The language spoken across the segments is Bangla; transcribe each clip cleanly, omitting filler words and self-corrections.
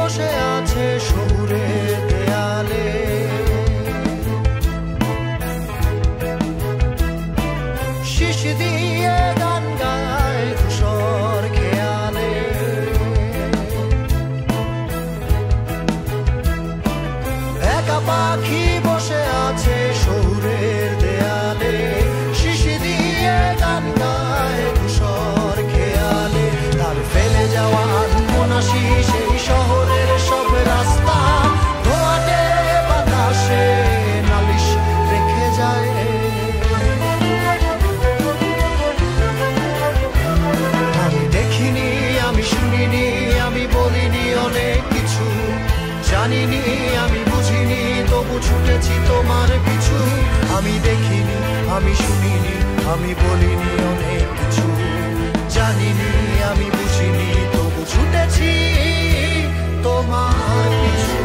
বসে আছে শহুরের দেয়ালে, শিশ দিয়ে গান গায় ধূসর খেয়ালে। একা পাখি বসে আছে শহুরের দেয়ালে, শিশ দিয়ে গান গায় ধূসর খেয়ালে। তার ফেলে যাওয়া আনমনাসি সেই শহরের সব রাস্তা ধোঁয়াটে বাতাসে নালিশ রেখে যায়। আমি দেখিনি, আমি শুনিনি, আমি বলিনি অনেক কিছু, জানিনি, আমি বুঝিনি, তবু ছুটেছি তোমার পিছু। আমি দেখিনি, আমি শুনিনি, আমি বলিনি অনেক কিছু, জানিনি, আমি বুঝিনি, তবু ছুটেছি তোমার পিছু।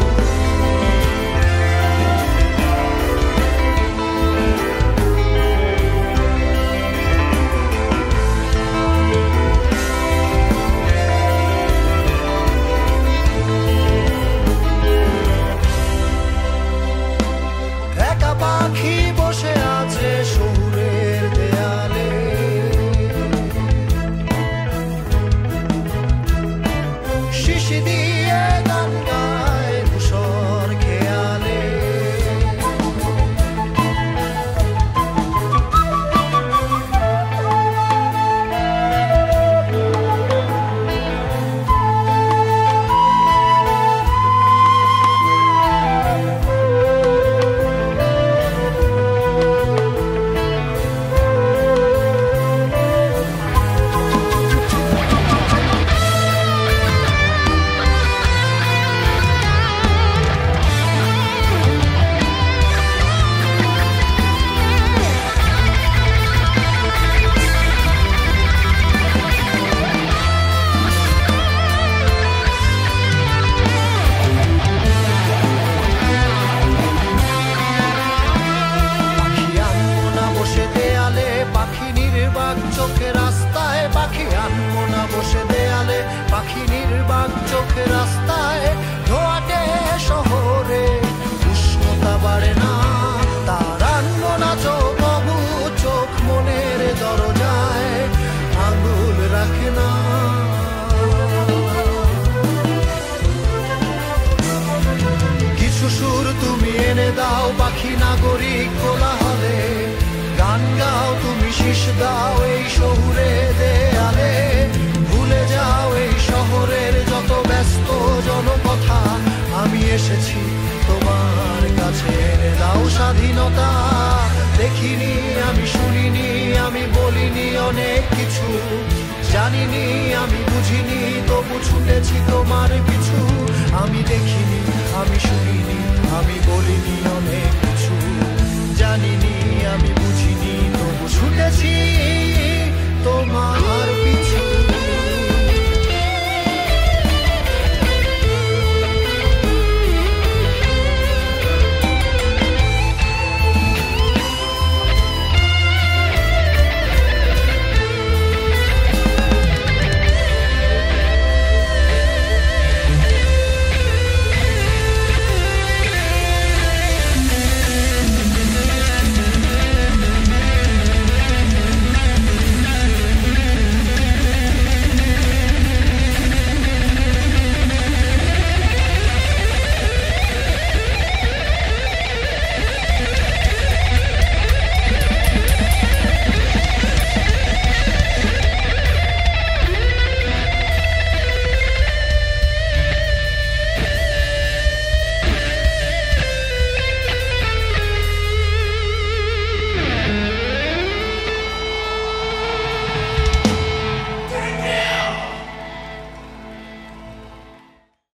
একা পাখি বসে আছে শহুরের দেয়ালে, শিশ দিয়ে গান গায় ধূসর খেয়ালে। পাখি নির্বাক চোখে রাস্তায়, পাখি আনবো না বসে দেয়ালে, পাখি নির্বাক চোখে রাস্তায়। ধোঁয়াটে শহরে উষ্ণতা বাড়ে না, তার আনবো না চোখ, বাবু চোখ মনের দরজায় আঙুল রাখে না। কিছু সুর তুমি এনে দাও পাখি নাগরিক কোলাহলে, গান গাও তুমি, শিশ দাও এই শহুরে দেয়ালে। ভুলে যাও এই শহরের যত ব্যস্ত জনকথা, আমি এসেছি তোমার কাছে, এনে দাও স্বাধীনতা। দেখিনি, আমি শুনিনি, আমি বলিনি অনেক কিছু, জানিনি, আমি বুঝিনি, তবু ছুটেছি তোমার পিছু। আমি দেখিনি, আমি শুনিনি, আমি বলিনি